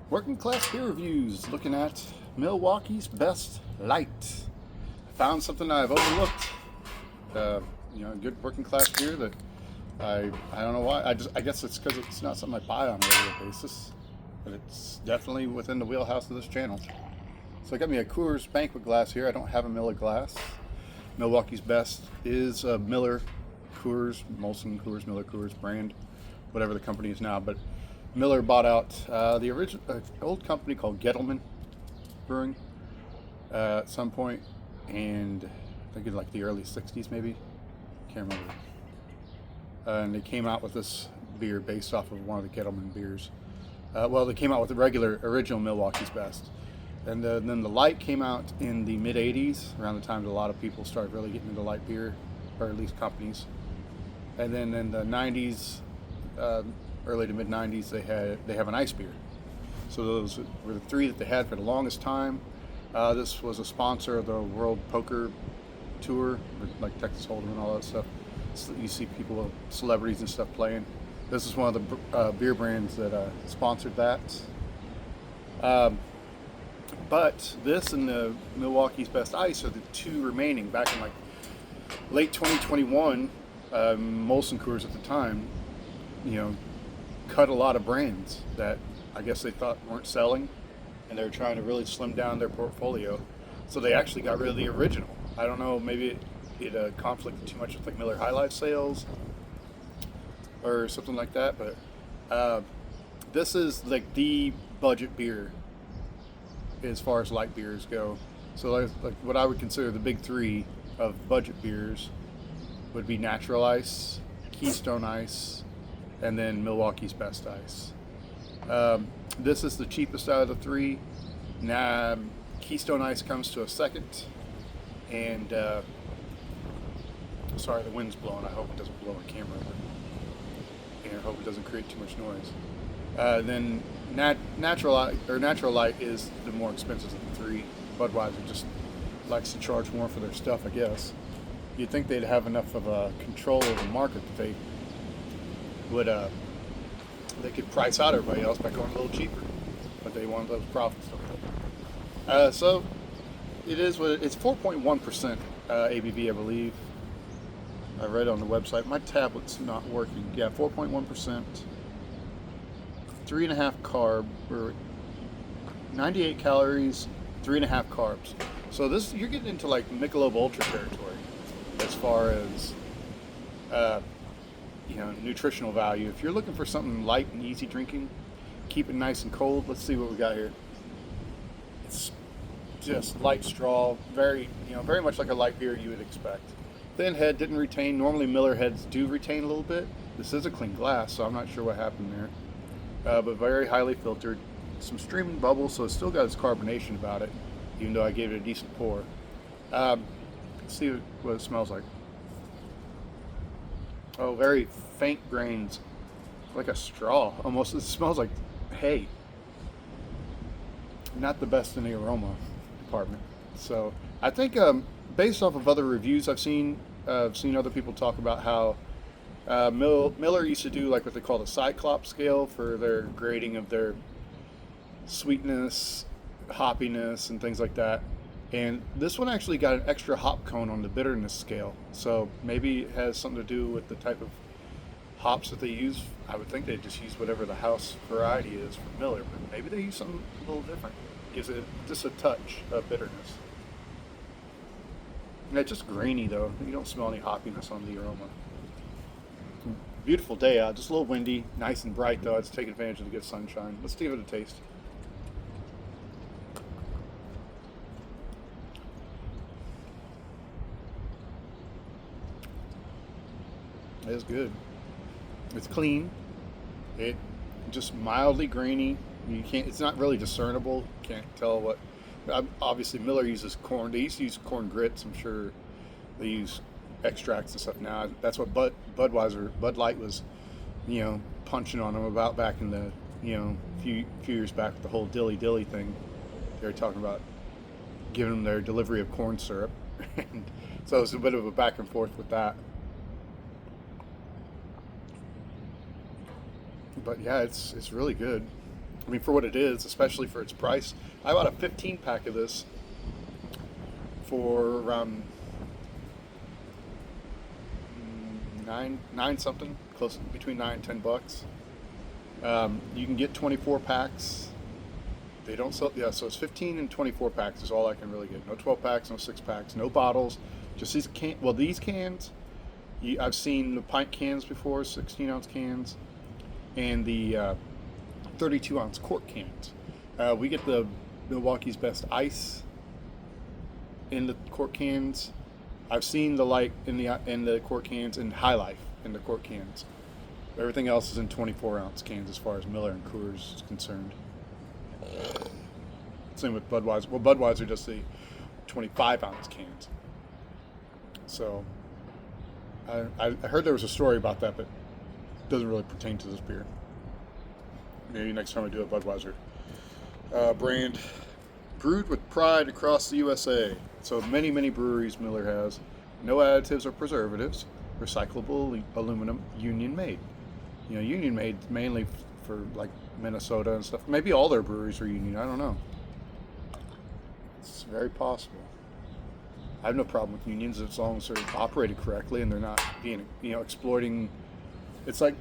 Working class beer reviews, looking at Milwaukee's Best Light. I found something I've overlooked. Uh, good working class beer that I don't know why. I guess it's because it's not something I buy on a regular basis, but it's definitely within the wheelhouse of this channel. So I got me a Coors Banquet glass here. I don't have a Miller glass. Milwaukee's Best is a Miller Coors, Molson Coors, Miller Coors brand, whatever the company is now, but Miller bought out the original old company called Gettleman Brewing at some point, and I think in like the early '60s, maybe. Can't remember. And they came out with this beer based off of one of the Gettleman beers. They came out with the original Milwaukee's Best, and then the light came out in the mid '80s, around the time that a lot of people started really getting into light beer, or at least companies. And then in the '90s. Early to mid '90s, they have an ice beer. So those were the three that they had for the longest time. This was a sponsor of the World Poker Tour, like Texas Hold'em and all that stuff. So you see people, celebrities and stuff playing. This is one of the beer brands that sponsored that. But this and the Milwaukee's Best Ice are the two remaining. Back in like late 2021, Molson Coors at the time, cut a lot of brands that I guess they thought weren't selling, and they were trying to really slim down their portfolio. So they actually got rid of the original. I don't know, maybe it conflicted too much with like Miller High Life sales or something like that. But this is like the budget beer as far as light beers go. So like what I would consider the big three of budget beers would be Natural Ice, Keystone Ice, and then Milwaukee's Best Ice. This is the cheapest out of the three. Now, Keystone Ice comes to a second. And, sorry, the wind's blowing. I hope it doesn't blow on camera. And I hope it doesn't create too much noise. Then Natural Light is the more expensive of the three. Budweiser just likes to charge more for their stuff, I guess. You'd think they'd have enough of a control of the market that they could price out everybody else by going a little cheaper, but they want those profits. So it is what it's 4.1% ABV, I believe. I read on the website. My tablet's not working. Yeah, 4.1%, 3.5 carb, or 98 calories, 3.5 carbs. So this, you're getting into like Michelob Ultra territory as far as nutritional value. If you're looking for something light and easy drinking, keep it nice and cold. Let's see what we got here. It's just light straw, very much like a light beer you would expect. Thin head, didn't retain. Normally Miller heads do retain a little bit. This is a clean glass, so I'm not sure what happened there. But very highly filtered. Some streaming bubbles, so it's still got its carbonation about it, even though I gave it a decent pour. Let's see what it smells like. Oh, very faint grains, like a straw almost. It smells like hay. Not the best in the aroma department. So I think based off of other reviews I've seen other people talk about how Miller used to do like what they call the Cyclops scale for their grading of their sweetness, hoppiness, and things like that. And this one actually got an extra hop cone on the bitterness scale. So maybe it has something to do with the type of hops that they use. I would think they just use whatever the house variety is for Miller, but maybe they use something a little different. Gives it just a touch of bitterness. And it's just grainy though. You don't smell any hoppiness on the aroma. Beautiful day out, just a little windy, nice and bright though. It's taking advantage of the good sunshine. Let's give it a taste. It's good. It's clean. It just mildly grainy. It's not really discernible. Can't tell what. Obviously, Miller uses corn. They used to use corn grits. I'm sure they use extracts and stuff now. That's what Bud Light was, punching on them about back in the, few years back with the whole dilly thing. They were talking about giving them their delivery of corn syrup. And so it's a bit of a back and forth with that. But yeah, it's really good. I mean, for what it is, especially for its price. I bought a 15 pack of this for around nine something, close between $9 and $10. You can get 24 packs. They don't sell, yeah. So it's 15 and 24 packs is all I can really get. No 12 packs, no 6 packs, no bottles. Just these Well, these cans. I've seen the pint cans before, 16-ounce cans, and the 32-ounce quart cans. We get the Milwaukee's Best Ice in the quart cans. I've seen the light in the quart cans, and High Life in the quart cans. Everything else is in 24-ounce cans as far as Miller and Coors is concerned. Same with Budweiser. Well, Budweiser does the 25-ounce cans. So I heard there was a story about that, but it doesn't really pertain to this beer. Maybe next time I do a Budweiser brand. Brewed with pride across the USA. So many, many breweries Miller has. No additives or preservatives. Recyclable aluminum, union made. Union made mainly for like Minnesota and stuff. Maybe all their breweries are union. I don't know. It's very possible. I have no problem with unions as long as they're operated correctly and they're not being, exploiting. It's like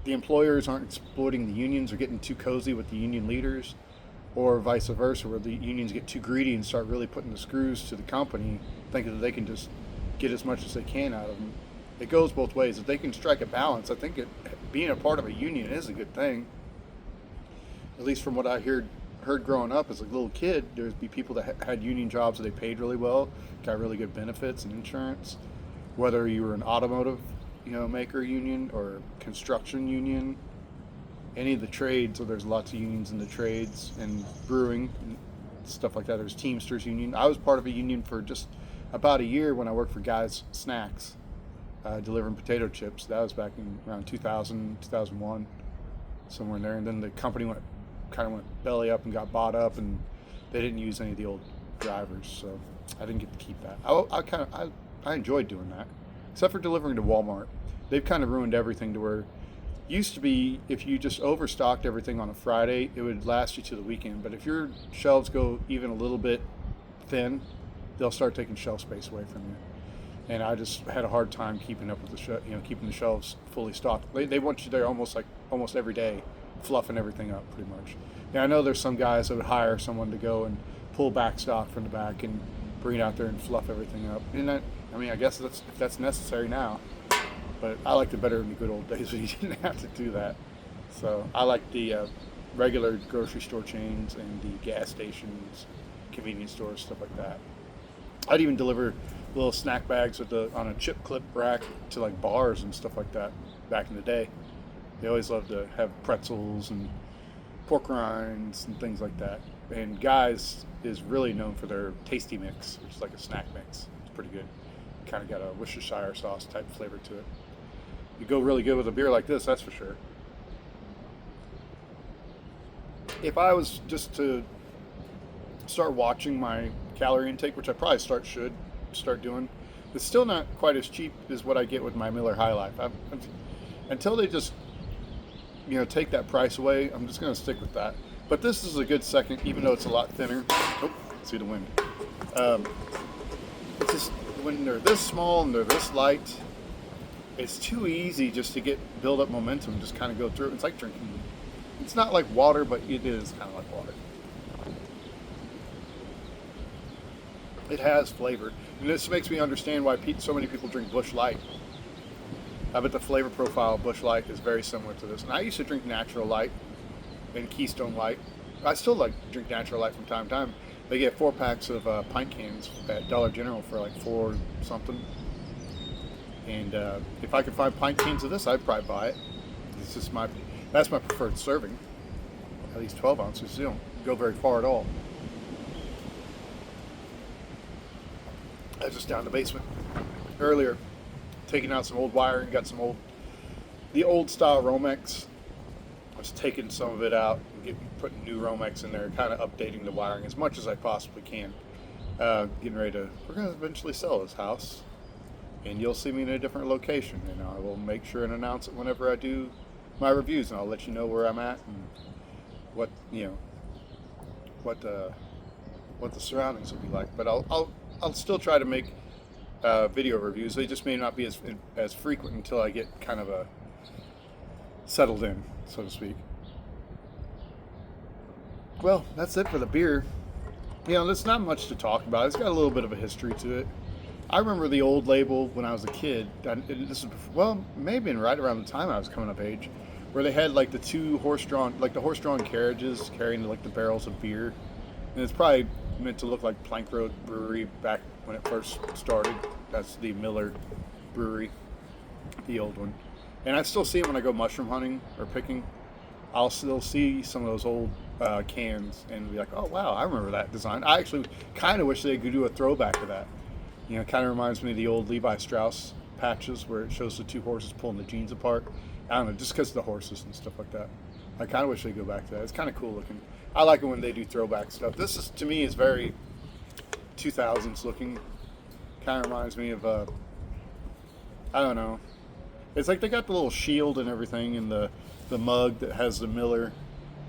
the employers aren't exploiting the unions or getting too cozy with the union leaders, or vice versa, where the unions get too greedy and start really putting the screws to the company, thinking that they can just get as much as they can out of them. It goes both ways. If they can strike a balance, I think being a part of a union is a good thing. At least from what I heard growing up as a little kid, there'd be people that had union jobs that they paid really well, got really good benefits and insurance. Whether you were an automotive, maker union or construction union, any of the trades. So there's lots of unions in the trades and brewing and stuff like that. There's Teamsters union. I was part of a union for just about a year when I worked for Guys Snacks, delivering potato chips. That was back in around 2000, 2001, somewhere in there. And then the company went belly up and got bought up, and they didn't use any of the old drivers, so I didn't get to keep that. I enjoyed doing that, except for delivering to Walmart. They've kind of ruined everything to where used to be if you just overstocked everything on a Friday, it would last you to the weekend. But if your shelves go even a little bit thin, they'll start taking shelf space away from you. And I just had a hard time keeping up with keeping the shelves fully stocked. They want you there almost every day, fluffing everything up pretty much. Now I know there's some guys that would hire someone to go and pull back stock from the back and bring it out there and fluff everything up. And I guess if that's necessary now. But I liked it better in the good old days when you didn't have to do that. So I like the regular grocery store chains and the gas stations, convenience stores, stuff like that. I'd even deliver little snack bags on a chip clip rack to like bars and stuff like that back in the day. They always loved to have pretzels and pork rinds and things like that. And Guys is really known for their tasty mix, which is like a snack mix. It's pretty good. Kind of got a Worcestershire sauce type flavor to it. You go really good with a beer like this, that's for sure. If I was just to start watching my calorie intake, which I probably should start doing, it's still not quite as cheap as what I get with my Miller High Life. Until they just take that price away, I'm just going to stick with that. But this is a good second, even though it's a lot thinner. Oh, see the wind. It's just when they're this small and they're this light, it's too easy just to build up momentum and just kind of go through. It's like drinking. It's not like water, but it is kind of like water. It has flavor, and this makes me understand why so many people drink Busch Light. I bet the flavor profile of Busch Light is very similar to this. And I used to drink Natural Light and Keystone Light. I still like to drink Natural Light from time to time. They get 4 packs of pint cans at Dollar General for like $4 something. And if I could find pint cans of this, I'd probably buy it. That's my preferred serving. At least 12 ounces. They don't go very far at all. I was just down in the basement earlier, taking out some old wiring, got the old style Romex. I was taking some of it out and putting new Romex in there, kind of updating the wiring as much as I possibly can. We're going to eventually sell this house, and you'll see me in a different location, and I will make sure and announce it whenever I do my reviews, and I'll let you know where I'm at and what what the surroundings will be like. But I'll still try to make video reviews. They just may not be as frequent until I get kind of settled in, so to speak. Well, that's it for the beer. There's not much to talk about. It's got a little bit of a history to it. I remember the old label when I was a kid. This is maybe right around the time I was coming of age, where they had like the two horse-drawn carriages carrying like the barrels of beer, and it's probably meant to look like Plank Road Brewery back when it first started. That's the Miller Brewery, the old one. And I still see it when I go mushroom hunting or picking. I'll still see some of those old cans and be like, oh wow, I remember that design. I actually kind of wish they could do a throwback to that. It kind of reminds me of the old Levi Strauss patches where it shows the two horses pulling the jeans apart. I don't know, just because of the horses and stuff like that. I kind of wish they'd go back to that. It's kind of cool looking. I like it when they do throwback stuff. This is, to me, is very 2000s looking. Kind of reminds me of, I don't know. It's like they got the little shield and everything, and the mug that has the Miller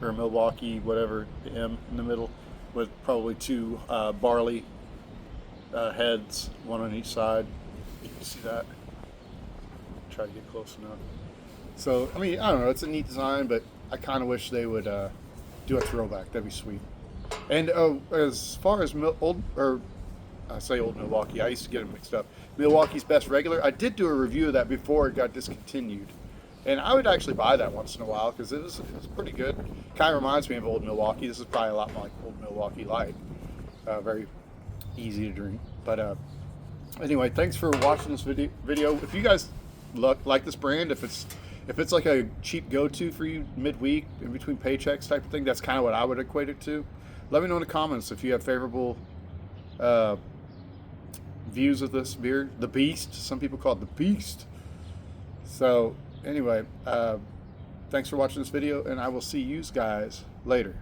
or Milwaukee, whatever, the M in the middle, with probably two barley heads, one on each side. You can see that. Try to get close enough. So, I don't know. It's a neat design, but I kind of wish they would do a throwback. That'd be sweet. And as far as I say old Milwaukee, I used to get them mixed up. Milwaukee's Best Regular. I did do a review of that before it got discontinued. And I would actually buy that once in a while because it was pretty good. Kind of reminds me of old Milwaukee. This is probably a lot more like old Milwaukee Light. Very easy to drink. But anyway, thanks for watching this video. If you guys like this brand, if it's like a cheap go-to for you midweek in between paychecks type of thing, that's kind of what I would equate it to. Let me know in the comments if you have favorable views of this beer. The Beast. Some people call it the Beast. So anyway, thanks for watching this video, and I will see you guys later.